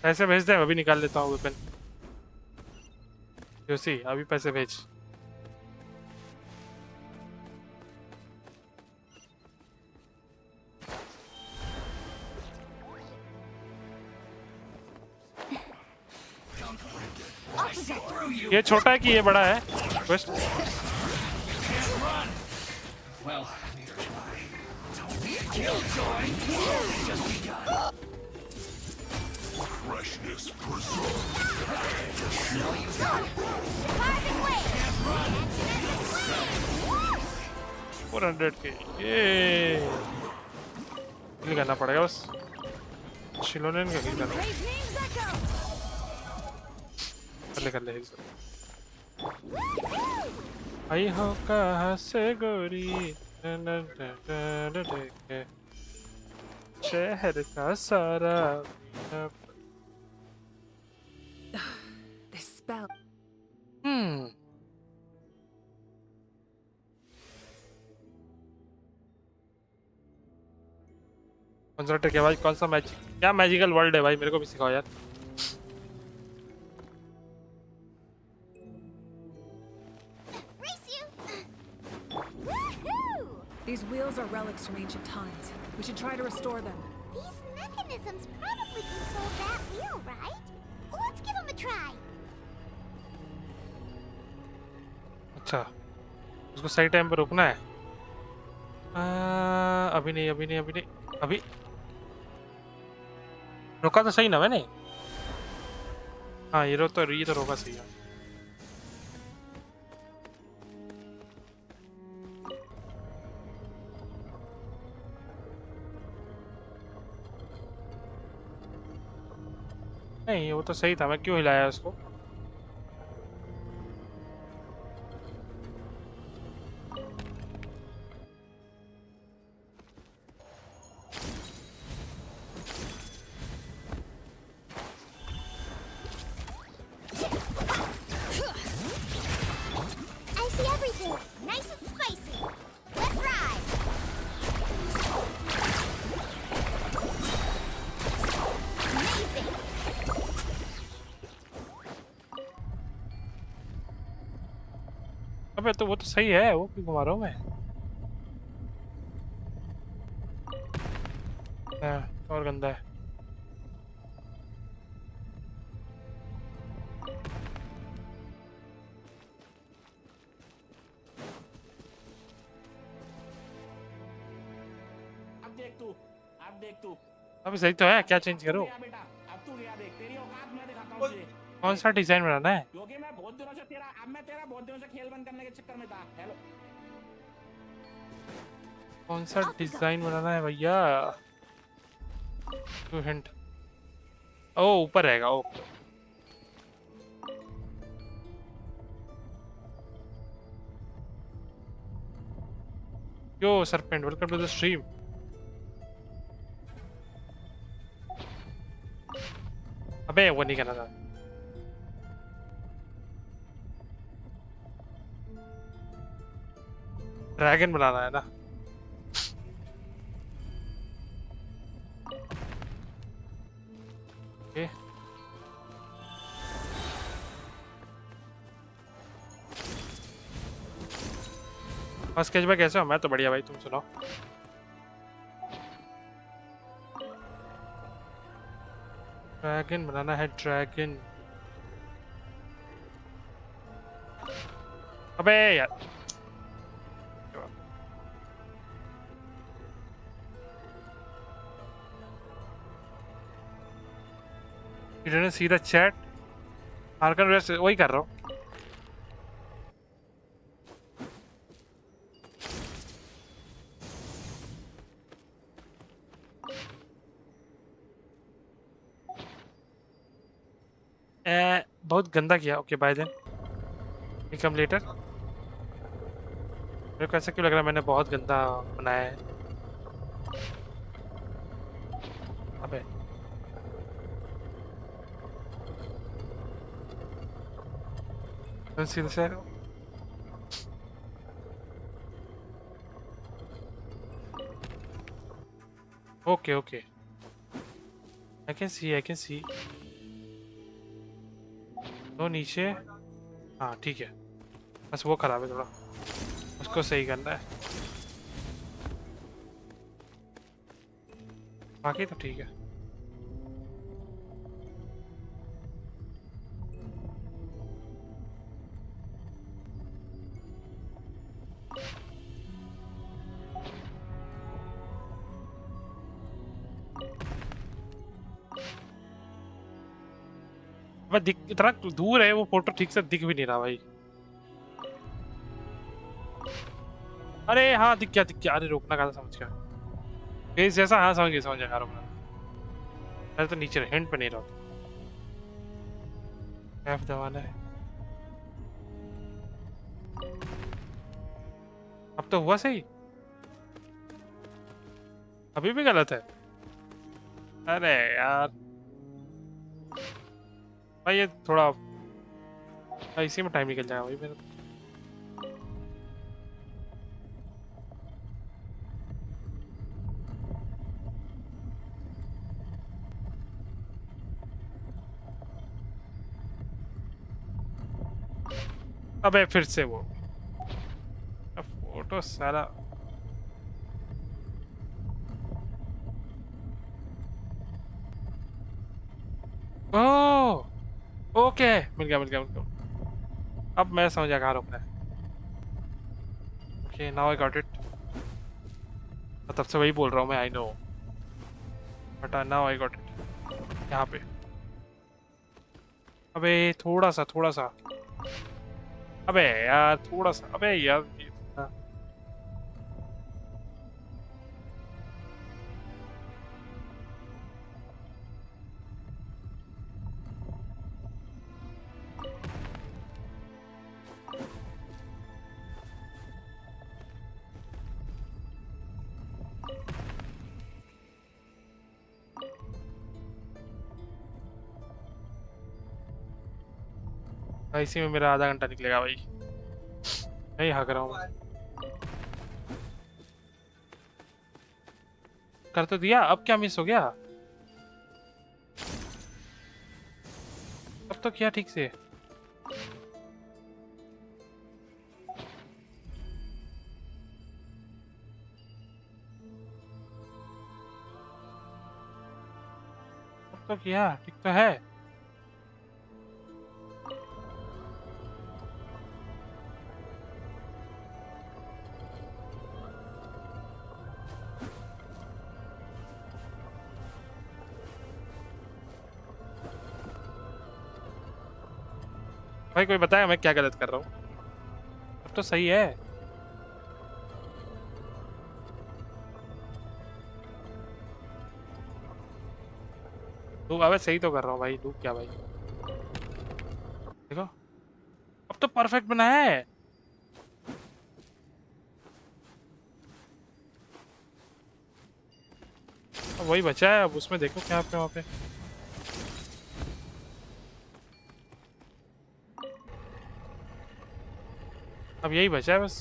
S2: पैसे भेज दे, अभी निकाल लेता हूँ वेपन। जोशी अभी पैसे भेज। ये छोटा है कि ये बड़ा है? Quest?
S12: Well, neither can I. Don't be a killjoy. We've only just begun.
S1: Freshness preserved.
S12: No use in it.
S2: 400k ये किल करना पड़ेगा बस। शिलोने का किल करना कर ले आई हो कहाँ से गोरी शहर का सारा।
S11: This spell.
S2: कौन सा ट्रिक है भाई? कौन सा मैच? क्या मैजिकल वर्ल्ड है भाई? मेरे को भी सिखाओ यार।
S11: These wheels are relics from ancient times. We should try to restore them.
S1: These mechanisms probably control that wheel, right? Let's give them a try.
S2: अच्छा, उसको सही टाइम पे रोकना है। अभी नहीं अभी रोका तो सही ना मैंने। हाँ ये तो रोका सही है। नहीं वो तो सही था, मैं क्यों हिलाया उसको?
S1: I see everything. Nice and spicy. Let's ride. Amazing.
S2: अबे तो वो तो सही है, वो क्यों घुमा रहा हूँ मैं? और गंदा है। अभी सही तो है, क्या चेंज करो? कौन सा डिजाइन बनाना है?
S13: क्योंकि मैं बहुत दिनों से खेल बंद करने के चक्कर में था। हेलो
S2: कौन सा डिजाइन बनाना है भैया? तो हिंट। ओ ऊपर रहेगा। Oh yo serpent, welcome to the stream. अबे वो नहीं करना था। ड्रैगन बनाना है ना? ओके फर्स्ट कैच में कैसे हो? मैं तो बढ़िया भाई, तुम सुनाओ। ड्रैगन बनाना है, ड्रैगन। अबे यार You didn't see the chat? Archon वही कर रहा हूँ। बहुत गंदा किया। Okay bye then, come later. मेरे को ऐसा क्यों लग रहा है मैंने बहुत गंदा बनाया है? अबे पेंसिल से। Okay okay, I can see. तो नीचे, हाँ ठीक है, बस वो खराब है थोड़ा, उसको सही करना है, बाकी तो ठीक है। अब दिख, इतना दूर है वो फोटो, ठीक से दिख भी नहीं रहा भाई। अरे हाँ दिख गया। अरे रोकना कहा था, समझ गया फेस जैसा। हाँ समझ गया रोकना। अरे तो नीचे हिंट पे नहीं रहा, एफ दबाना है। अब तो हुआ सही, अभी भी गलत है। अरे यार भाई ये थोड़ा इसी में टाइम निकल जाएगा भाई मेरा। अबे फिर से वो फोटो सारा। ओह ओके, मिल गया। अब मैं समझ गया कहाँ रोकना है। Okay now I got it. तब से वही बोल रहा हूँ मैं, I know, but now I got it. यहाँ पे अबे थोड़ा सा। अबे यार थोड़ा सा, अबे यार इसी में मेरा आधा घंटा निकलेगा भाई। नहीं हाँ कर रहा हूँ मैं। कर तो दिया, अब क्या मिस हो गया? अब तो किया ठीक से। अब तो किया ठीक तो है। भाई कोई बताया मैं क्या गलत कर रहा हूँ? अब तो सही है। तू अबे सही तो कर रहा हूँ भाई, तू क्या भाई, देखो अब तो परफेक्ट बना है। अब वही बचा है, अब उसमें देखो क्या पे वहाँ पे। अब यही बचा है बस,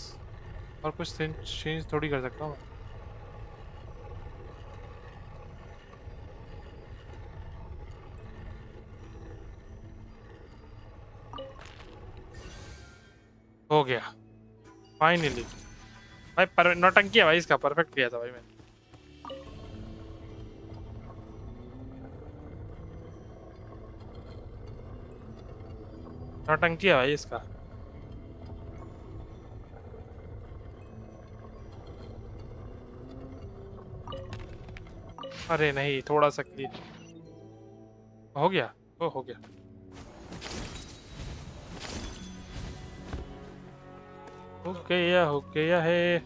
S2: और कुछ चेंज थोड़ी कर सकता हूँ। हो गया फाइनली भाई। नौटंकी है भाई इसका, परफेक्ट किया था भाई मैंने। नौटंकी है भाई इसका। अरे नहीं थोड़ा सा क्लीन हो गया। ओ हो गया। हो गया है।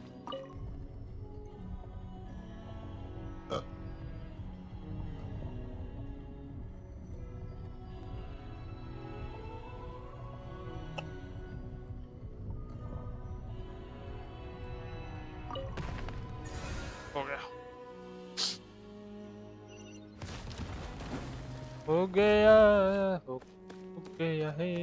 S2: हो गया हो गया है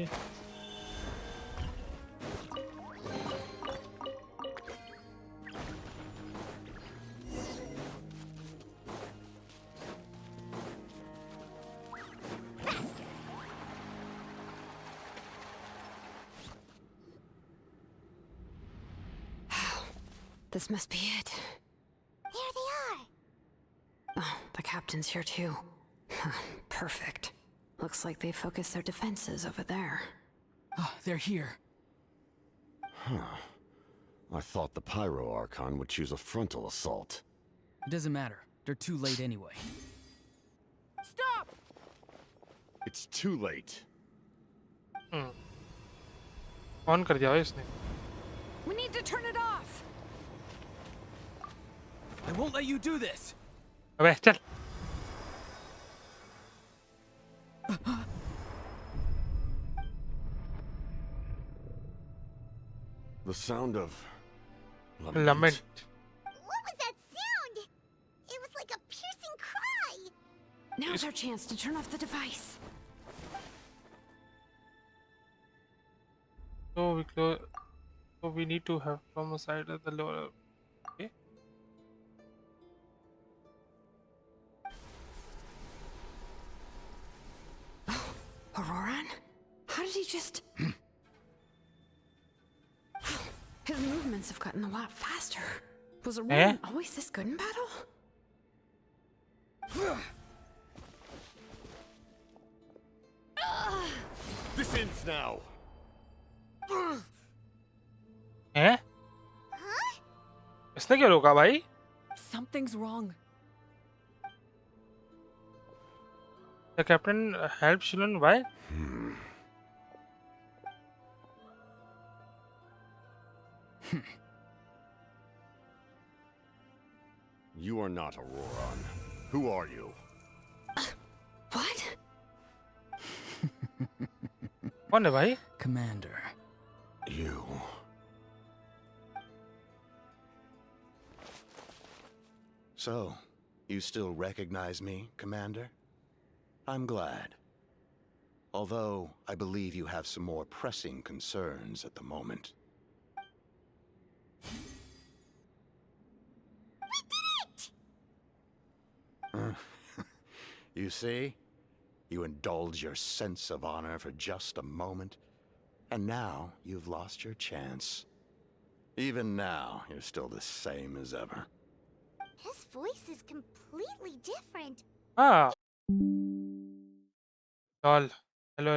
S10: This must be it.
S4: Here they are.
S10: Oh, the captain's here too. Perfect. Looks like they focused their defenses over there.
S6: Oh, they're here.
S8: Huh. I thought the Pyro Archon would choose a frontal assault.
S6: It doesn't matter. They're too late anyway.
S11: Stop!
S8: It's too late.
S2: On कर दिया भाई इसने
S10: We need to turn it off.
S6: I won't let you do this.
S2: अबे चल
S8: The sound of
S2: lament
S4: What was that sound? It was like a piercing cry.
S10: Now's our chance to turn off the device.
S2: so we need to have from a side of the lower okay
S10: Auroran? How did he just... His movements have gotten a lot faster. Was Auroran always this good in battle?
S8: This ends now.
S2: हैं इसने क्या रोका भाई
S11: Something's wrong.
S2: the captain helped Xilonne why
S8: You are not Auroran. Who are you?
S10: What?
S2: कौन है भाई
S6: Commander.
S8: You.
S14: So, you still recognize me, Commander? I'm glad. Although, I believe you have some more pressing concerns at the moment.
S4: We did it!
S14: You see? You indulge your sense of honor for just a moment, and now you've lost your chance. Even now, you're still the same as ever.
S4: His voice is completely different.
S2: हाँ lol